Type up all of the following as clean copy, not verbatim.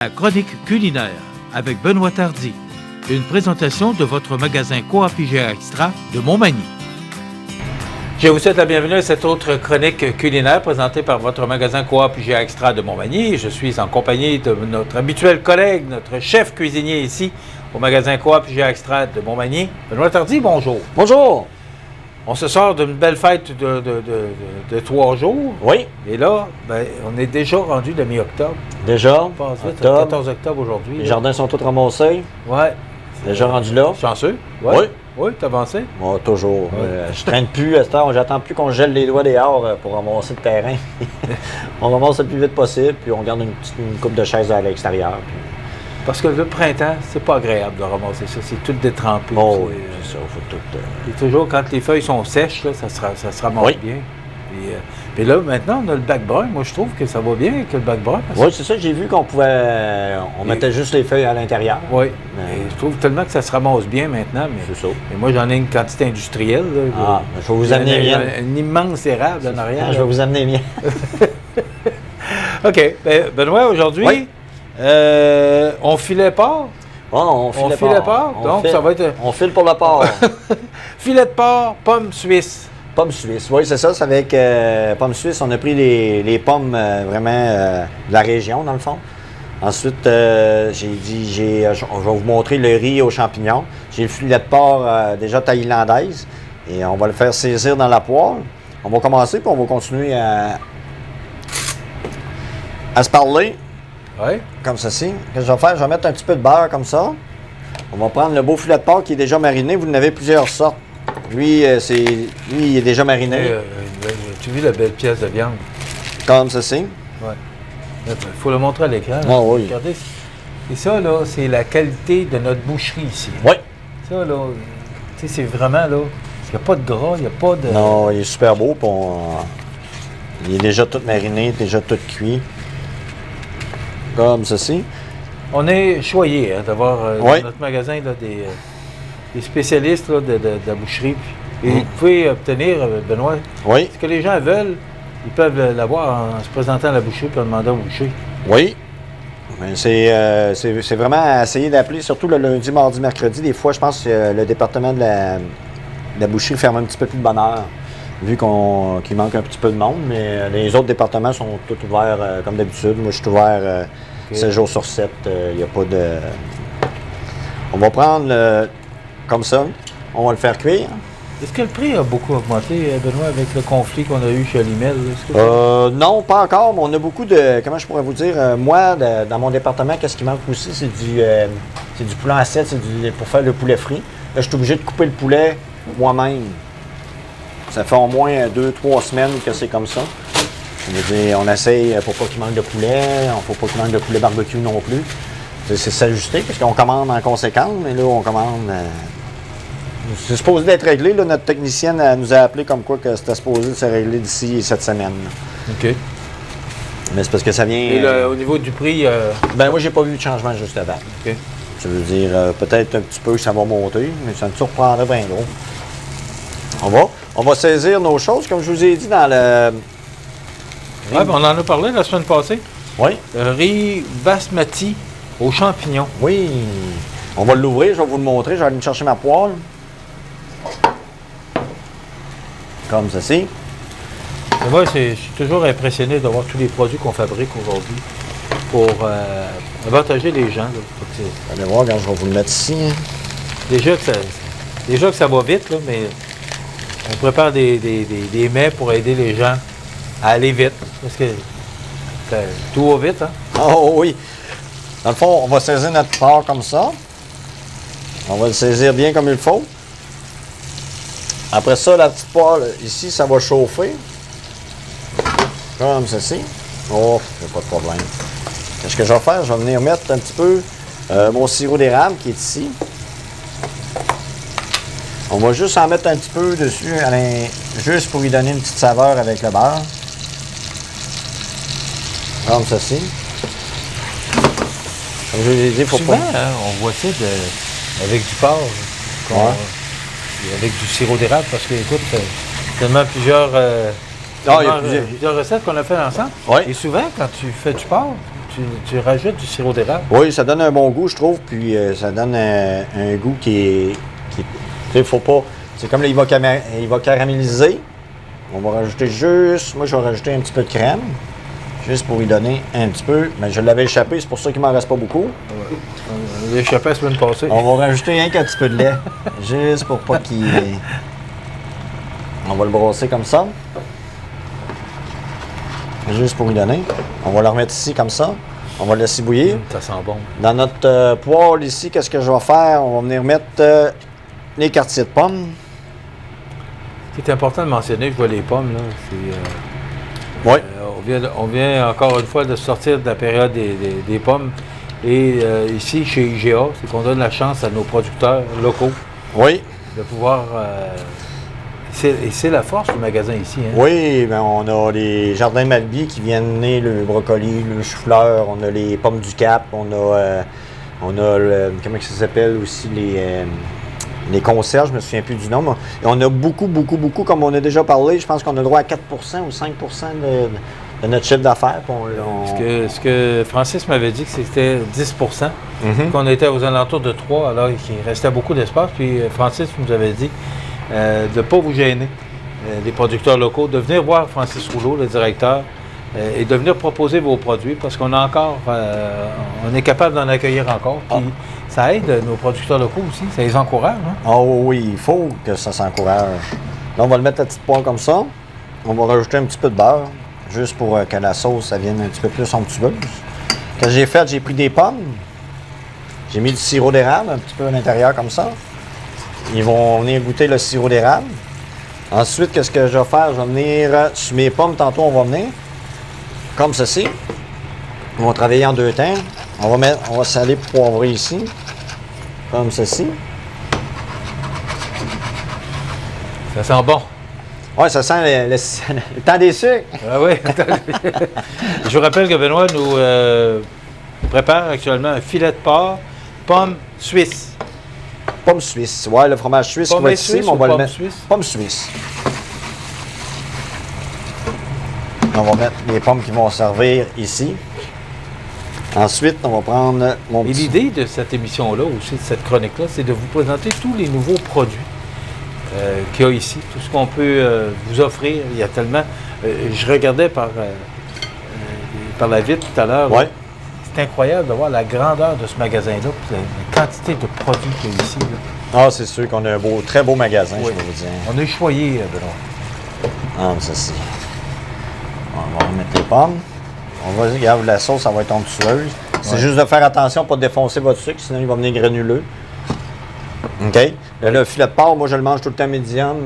La chronique culinaire avec Benoît Tardy. Une présentation de votre magasin Coop IGA Extra de Montmagny. Je vous souhaite la bienvenue à cette autre chronique culinaire présentée par votre magasin Coop IGA Extra de Montmagny. Je suis en compagnie de notre habituel collègue, notre chef cuisinier ici au magasin Coop IGA Extra de Montmagny. Benoît Tardy, bonjour. Bonjour. On se sort d'une belle fête de 3 jours. Oui. Et là, on est déjà rendu le mi-octobre. Déjà. On passe vite, Octobre. le 14 octobre aujourd'hui. Les jardins sont tous ramassés. Ouais. Déjà rendu là. Chanceux? Oui. Oui, t'as avancé? Moi, toujours. Ouais. Je traîne plus à cette heure. J'attends plus qu'on gèle les doigts dehors pour ramasser le terrain. On ramasse le plus vite possible, puis on garde une coupe de chaises à l'extérieur. Puis... Parce que le printemps, c'est pas agréable de ramasser ça. C'est tout détrempé. Oh, oui, c'est ça. Faut tout... Et toujours, quand les feuilles sont sèches, là, ça se ramasse Oui. bien. Puis là, maintenant, on a le bac brun. Moi, je trouve que ça va bien avec le bac brun. Oui, c'est ça. J'ai vu qu'on pouvait... On mettait juste les feuilles à l'intérieur. Oui. Mais... Et je trouve tellement que ça se ramasse bien maintenant. Mais c'est ça. Et moi, j'en ai une quantité industrielle. Là, je vais vous amener bien. Une immense érable en arrière. Je vais vous amener bien. OK. Benoît, aujourd'hui... Oui. On filet porc. Bon, on file porc. Donc, ça va être... On file pour le porc. Filet de porc, pommes suisses. Pommes suisses, oui, c'est ça. C'est avec pommes suisses. On a pris les pommes vraiment de la région, dans le fond. Ensuite, je vais vous montrer le riz aux champignons. J'ai le filet de porc déjà thaïlandaise. Et on va le faire saisir dans la poêle. On va commencer, puis on va continuer à se parler. Oui. Comme ceci. Qu'est-ce que je vais faire? Je vais mettre un petit peu de beurre comme ça. On va prendre le beau filet de porc qui est déjà mariné. Vous en avez plusieurs sortes. Lui, il est déjà mariné. Tu vu la belle pièce de viande? Comme ceci. Oui. Il faut le montrer à l'écran. Oh, oui. Regardez. Et ça, là, c'est la qualité de notre boucherie ici. Oui. Ça, là, tu sais, c'est vraiment, là, il n'y a pas de gras, il n'y a pas de... Non, il est super beau. Puis il est déjà tout mariné, déjà tout cuit. Comme ceci. On est choyés d'avoir Oui. dans notre magasin là, des spécialistes là, de la boucherie. Et vous pouvez obtenir, Benoît, Oui. ce que les gens veulent, ils peuvent l'avoir en se présentant à la boucherie et en demandant au boucher. Oui. Mais c'est vraiment à essayer d'appeler, surtout le lundi, mardi, mercredi. Des fois, je pense que le département de la boucherie ferme un petit peu plus de bonne heure, vu qu'il manque un petit peu de monde. Mais les autres départements sont tous ouverts comme d'habitude. Moi, je suis ouvert 7 jours sur 7. Il n'y a pas de... On va prendre comme ça. On va le faire cuire. Est-ce que le prix a beaucoup augmenté, Benoît, avec le conflit qu'on a eu chez Alimel? Non, pas encore, mais on a beaucoup de... Comment je pourrais vous dire? Moi, dans mon département, qu'est-ce qui manque aussi? C'est du poulet en assiette, pour faire le poulet frit. Là, je suis obligé de couper le poulet moi-même. Ça fait au moins 2-3 semaines que c'est comme ça. Je veux dire, on essaye pour pas qu'il manque de poulet, il ne faut pas qu'il manque de poulet barbecue non plus. C'est s'ajuster, parce qu'on commande en conséquence, mais là, on commande... C'est supposé d'être réglé. Là, notre technicienne nous a appelé comme quoi que c'était supposé de se régler d'ici cette semaine. OK. Mais c'est parce que ça vient... Et au niveau du prix... Ben moi, j'ai pas vu de changement juste avant. OK. Ça veut dire peut-être un petit peu que ça va monter, mais ça me surprendrait bien gros. On va saisir nos choses, comme je vous ai dit dans le... Oui, on en a parlé la semaine passée. Oui. Le riz basmati aux champignons. Oui. On va l'ouvrir, je vais vous le montrer. Je vais aller me chercher ma poêle. Comme ceci. Moi, je suis toujours impressionné de voir tous les produits qu'on fabrique aujourd'hui pour avantager les gens. Là. Allez voir, regarde, je vais vous le mettre ici. Déjà que ça va vite, là, mais on prépare des mets pour aider les gens à aller vite. Parce que tout va vite, hein? Oh oui. Dans le fond, on va saisir notre porc comme ça. On va le saisir bien comme il faut. Après ça, la petite poêle, ici, ça va chauffer. Comme ceci. Oh, il n'y a pas de problème. Qu'est-ce que je vais faire? Je vais venir mettre un petit peu mon sirop d'érable qui est ici. On va juste en mettre un petit peu dessus, juste pour lui donner une petite saveur avec le beurre. Comme ceci. Comme je vous l'ai dit, il faut souvent, pas... on voit ça avec du porc, avec du sirop d'érable, parce que, écoute, tellement plusieurs il y a plusieurs recettes qu'on a fait ensemble. Oui. Et souvent, quand tu fais du porc, tu rajoutes du sirop d'érable? Oui, ça donne un bon goût, je trouve, puis ça donne un goût qui tu sais, faut pas... C'est comme là, il va caraméliser. On va rajouter juste... Moi, je vais rajouter un petit peu de crème, juste pour lui donner un petit peu. Mais je l'avais échappé, c'est pour ça qu'il m'en reste pas beaucoup. Ouais. On l'a échappé la semaine passée. On va rajouter rien qu'un petit peu de lait, juste pour pas qu'il... On va le brosser comme ça. Juste pour lui donner. On va le remettre ici comme ça. On va le laisser bouillir. Ça sent bon. Dans notre poêle ici, qu'est-ce que je vais faire? On va venir mettre les quartiers de pommes. Ce qui est important de mentionner, je vois les pommes, là. Oui. On vient encore une fois de sortir de la période des pommes. Et ici, chez IGA, c'est qu'on donne la chance à nos producteurs locaux Oui. de pouvoir... et c'est la force du magasin ici. Hein? Oui, bien, on a les jardins de Malby qui viennent mener le brocoli, le chou-fleur, on a les pommes du Cap, on a comment ça s'appelle aussi, les conserves, je me souviens plus du nom. Mais on a beaucoup, comme on a déjà parlé, je pense qu'on a le droit à 4 ou 5 de notre chiffre d'affaires. Ce que Francis m'avait dit, que c'était 10 qu'on était aux alentours de 3, alors qu'il restait beaucoup d'espace. Puis Francis nous avait dit de ne pas vous gêner, les producteurs locaux, de venir voir Francis Rouleau, le directeur, et de venir proposer vos produits, parce qu'on a encore, on est capable d'en accueillir encore. Puis ça aide nos producteurs locaux aussi, ça les encourage. Hein? Ah oui, il faut que ça s'encourage. Là, on va le mettre à petite poêle comme ça. On va rajouter un petit peu de beurre, juste pour que la sauce ça vienne un petit peu plus onctueuse. Ce que j'ai fait, j'ai pris des pommes, j'ai mis du sirop d'érable un petit peu à l'intérieur comme ça. Ils vont venir goûter le sirop d'érable. Ensuite, qu'est-ce que je vais faire? Je vais venir sur mes pommes, tantôt on va venir, comme ceci. On va travailler en deux temps. On va saler et poivrer ici, comme ceci. Ça sent bon. Oui, ça sent le temps des sucres. Ah oui. Je vous rappelle que Benoît nous prépare actuellement un filet de porc, pomme suisse. Pomme suisse. Oui, le fromage suisse qui va être ici, mais on va le mettre. Pomme suisse. On va mettre les pommes qui vont servir ici. Ensuite, on va prendre mon petit... Et l'idée de cette émission-là, aussi de cette chronique-là, c'est de vous présenter tous les nouveaux produits qu'il y a ici, tout ce qu'on peut vous offrir. Il y a tellement... je regardais par la vitre tout à l'heure. Ouais. C'est incroyable de voir la grandeur de ce magasin-là, la quantité de produits qu'il y a ici. Là. Ah, c'est sûr qu'on a un très beau magasin, oui. Je vais vous dire. On est choyé, Benoît. Ah, mais ça, c'est... On va remettre les pommes. On va regarder la sauce, ça va être onctueuse. C'est juste de faire attention pour pas défoncer votre sucre, sinon il va venir granuleux. OK? Là, le filet de porc, moi, je le mange tout le temps médium,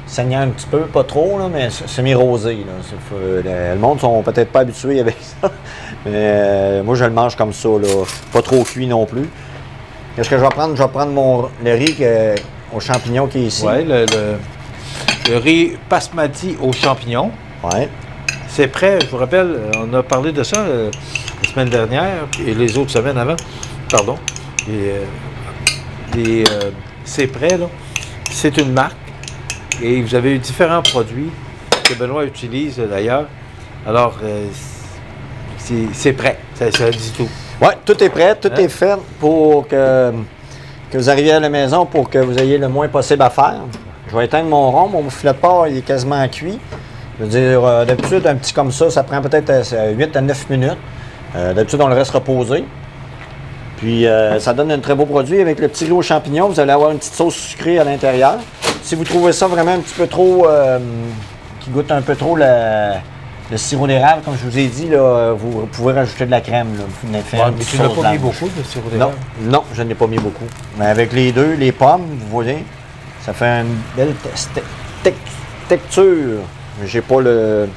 saignant un petit peu, pas trop, là, mais semi-rosé. Le monde ne sont peut-être pas habitués avec ça. Mais moi, je le mange comme ça, là. Pas trop cuit non plus. Qu'est-ce que je vais prendre? Je vais prendre le riz aux champignons qui est ici. Oui, le riz basmati aux champignons. Oui. C'est prêt, je vous rappelle, on a parlé de ça la semaine dernière et les autres semaines avant. Pardon. C'est prêt, là. C'est une marque. Et vous avez eu différents produits que Benoît utilise d'ailleurs. Alors, c'est prêt. Ça dit tout. Oui, tout est prêt, tout est fait pour que vous arriviez à la maison pour que vous ayez le moins possible à faire. Je vais éteindre mon rond. Mon filet de porc, il est quasiment cuit. Je veux dire, d'habitude, un petit comme ça prend peut-être 8 à 9 minutes. D'habitude, on le reste reposé. Puis, ça donne un très beau produit. Avec le petit riz aux champignons, vous allez avoir une petite sauce sucrée à l'intérieur. Si vous trouvez ça vraiment un petit peu trop, qui goûte un peu trop le sirop d'érable, comme je vous ai dit, là, vous pouvez rajouter de la crème. Là. Vous mais tu n'as pas mis beaucoup de sirop d'érable? Non, je n'ai pas mis beaucoup. Mais avec les deux, les pommes, vous voyez, ça fait une belle texture. J'ai pas le...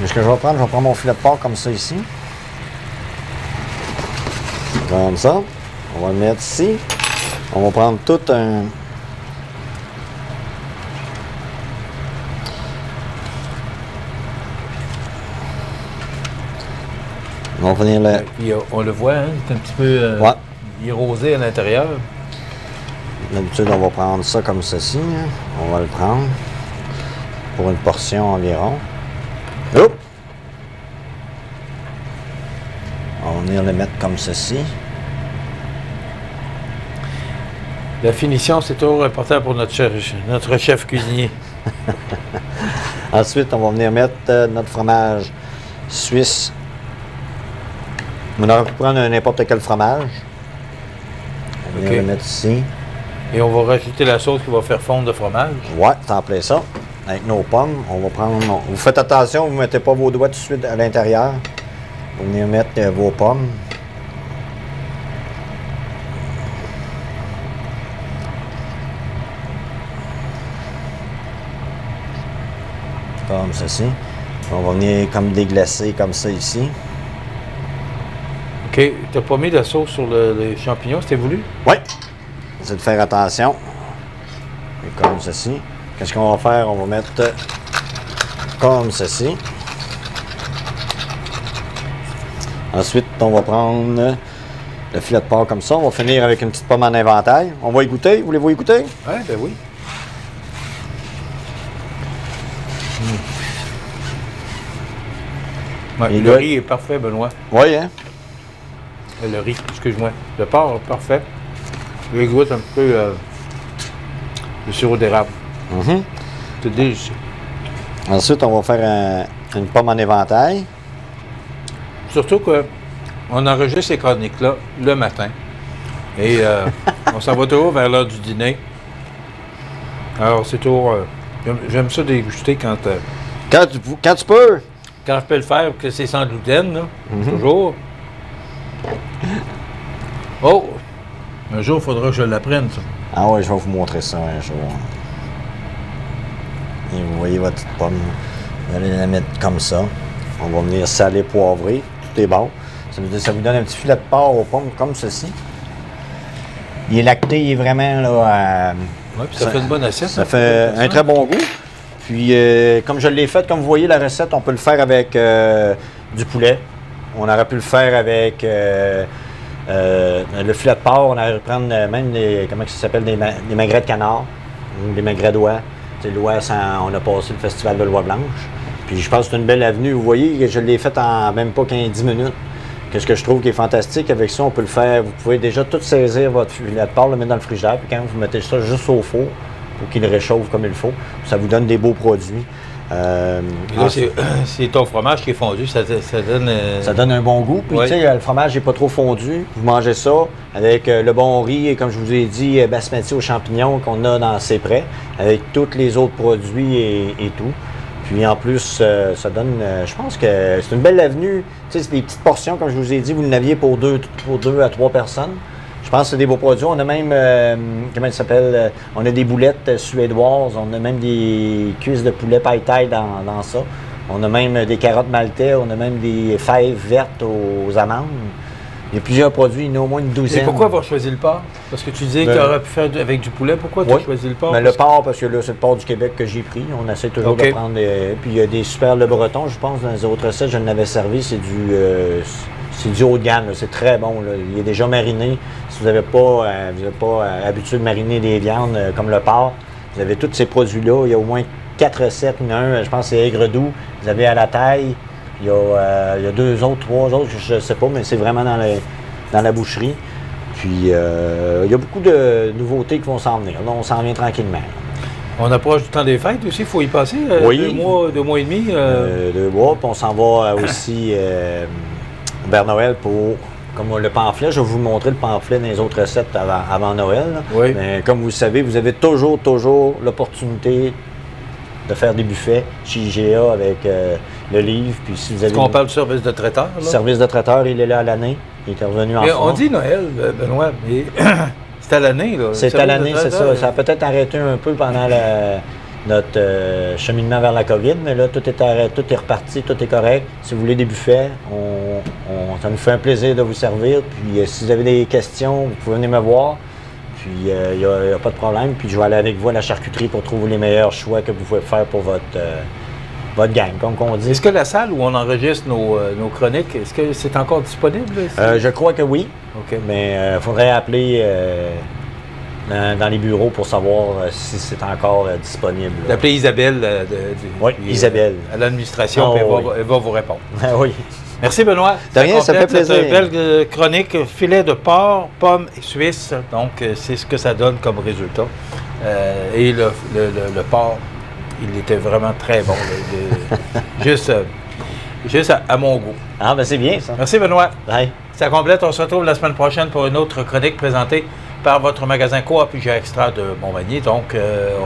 Ce que je vais prendre mon filet de porc comme ça ici. Comme ça. On va le mettre ici. On va prendre tout un... On va venir là. Puis on le voit, hein, c'est un petit peu il est rosé à l'intérieur. D'habitude, on va prendre ça comme ceci. Hein. On va le prendre pour une portion environ. Hop! va venir le mettre comme ceci. La finition, c'est toujours important pour notre chef cuisinier. Ensuite, on va venir mettre notre fromage suisse. On aurait pu prendre n'importe quel fromage. On va venir le mettre ici. Et on va rajouter la sauce qui va faire fondre le fromage. Ouais, c'est en plein ça. Avec nos pommes, on va prendre... Vous faites attention, vous ne mettez pas vos doigts tout de suite à l'intérieur. Vous venez mettre vos pommes. Comme ceci. On va venir comme déglacer comme ça ici. OK. Tu n'as pas mis la sauce sur les champignons, c'était voulu? Oui. C'est de faire attention. Et comme ceci. Qu'est-ce qu'on va faire? On va mettre comme ceci. Ensuite, on va prendre le filet de porc comme ça. On va finir avec une petite pomme en inventaire. On va y goûter. Voulez-vous y goûter? Oui, ben oui. Ouais, le riz est parfait, Benoît. Oui, hein? Le riz, excuse-moi. Le porc, parfait. Je goûte un peu le sirop d'érable. C'est délicieux. Ensuite, on va faire une pomme en éventail. Surtout qu'on enregistre ces chroniques-là le matin. Et on s'en va toujours vers l'heure du dîner. Alors, c'est toujours... j'aime ça déguster quand tu peux. Quand je peux le faire, que c'est sans gluten, là. Toujours. Oh! Un jour, il faudra que je l'apprenne, ça. Ah oui, je vais vous montrer ça un jour. Et vous voyez votre petite pomme. Vous allez la mettre comme ça. On va venir saler, poivrer. Tout est bon. Ça vous donne un petit filet de porc aux pommes comme ceci. Il est lacté, il est vraiment là. Oui, puis ça fait une bonne assiette. Ça fait un très bon goût. Puis, comme je l'ai fait, comme vous voyez la recette, on peut le faire avec du poulet. On aurait pu le faire avec le filet de porc. On aurait pu prendre même des, comment ça s'appelle, des magrets de canard ou des magrets d'oie. L'oie, on a passé le festival de l'oie blanche. Puis, je pense que c'est une belle avenue. Vous voyez que je l'ai fait en même pas 10 minutes. Qu'est-ce que je trouve qui est fantastique avec ça, on peut le faire. Vous pouvez déjà tout saisir votre filet de porc, le mettre dans le frigidaire, puis quand vous mettez ça juste au four, pour qu'il réchauffe comme il faut, ça vous donne des beaux produits. Là, c'est ton fromage qui est fondu, ça donne... Ça donne un bon goût. Puis, tu sais, le fromage n'est pas trop fondu. Vous mangez ça avec le bon riz, et comme je vous ai dit, basmati aux champignons qu'on a dans C'est prêt, avec tous les autres produits et tout. Puis en plus, ça donne, je pense que c'est une belle avenue. Tu sais, c'est des petites portions, comme je vous ai dit, vous l'aviez pour deux à 3 personnes. Je pense que c'est des beaux produits. On a même, comment ça s'appelle, on a des boulettes suédoises, on a même des cuisses de poulet paille-taille dans ça. On a même des carottes maltais, on a même des fèves vertes aux amandes. Il y a plusieurs produits, il y en a au moins une douzaine. Et pourquoi avoir choisi le porc? Parce que tu disais qu'il aurait pu faire avec du poulet. Pourquoi tu as choisi le porc? Mais le porc, parce que là, c'est le porc du Québec que j'ai pris. On essaie toujours de prendre puis il y a des super le breton, je pense, dans les autres recettes, je l'avais servi. C'est du haut de gamme. C'est très bon. Là. Il est déjà mariné. Si vous n'avez pas, habitué de mariner des viandes comme le porc, vous avez tous ces produits-là. Il y a au moins 4 recettes. Il y en a un, je pense, c'est aigre doux. Vous avez à la taille. Il y a 2 autres, 3 autres, je ne sais pas, mais c'est vraiment dans la boucherie. Puis, il y a beaucoup de nouveautés qui vont s'en venir. Là, on s'en vient tranquillement. On approche du temps des fêtes aussi, il faut y passer. Oui. 2 mois et demi. 2 mois, puis on s'en va aussi vers Noël pour, comme le pamphlet. Je vais vous montrer le pamphlet dans les autres recettes avant Noël. Oui. Mais comme vous le savez, vous avez toujours l'opportunité de faire des buffets chez IGA avec le livre. Puis si vous avez... Est-ce qu'on parle du service de traiteur? Le service de traiteur, il est là à l'année. Il est revenu en mais France. on dit Noël, Benoît, mais c'est à l'année, là. C'est à l'année, c'est ça. Ça a peut-être arrêté un peu pendant notre cheminement vers la COVID, mais là, tout est arrêté, tout est reparti, tout est correct. Si vous voulez des buffets, ça nous fait un plaisir de vous servir. Puis si vous avez des questions, vous pouvez venir me voir. Puis il n'y a pas de problème. Puis je vais aller avec vous à la charcuterie pour trouver les meilleurs choix que vous pouvez faire pour votre gang, comme on dit. Est-ce que la salle où on enregistre nos chroniques, est-ce que c'est encore disponible? Je crois que oui. OK. Mais il faudrait appeler dans les bureaux pour savoir si c'est encore disponible. D'appeler Isabelle. Oui, Isabelle. À l'administration, puis elle va vous répondre. Oui. Merci, Benoît. De rien, ça me fait plaisir. Cette belle chronique, filet de porc, pommes et suisse. Donc, c'est ce que ça donne comme résultat. Et le porc, il était vraiment très bon. Juste à mon goût. Ah, ben c'est bien, ça. Merci, Benoît. Bye. Ça complète. On se retrouve la semaine prochaine pour une autre chronique présentée par votre magasin Coop IGA Extra de Montmagny. Donc,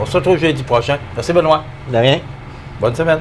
on se retrouve jeudi prochain. Merci, Benoît. De rien. Bonne semaine.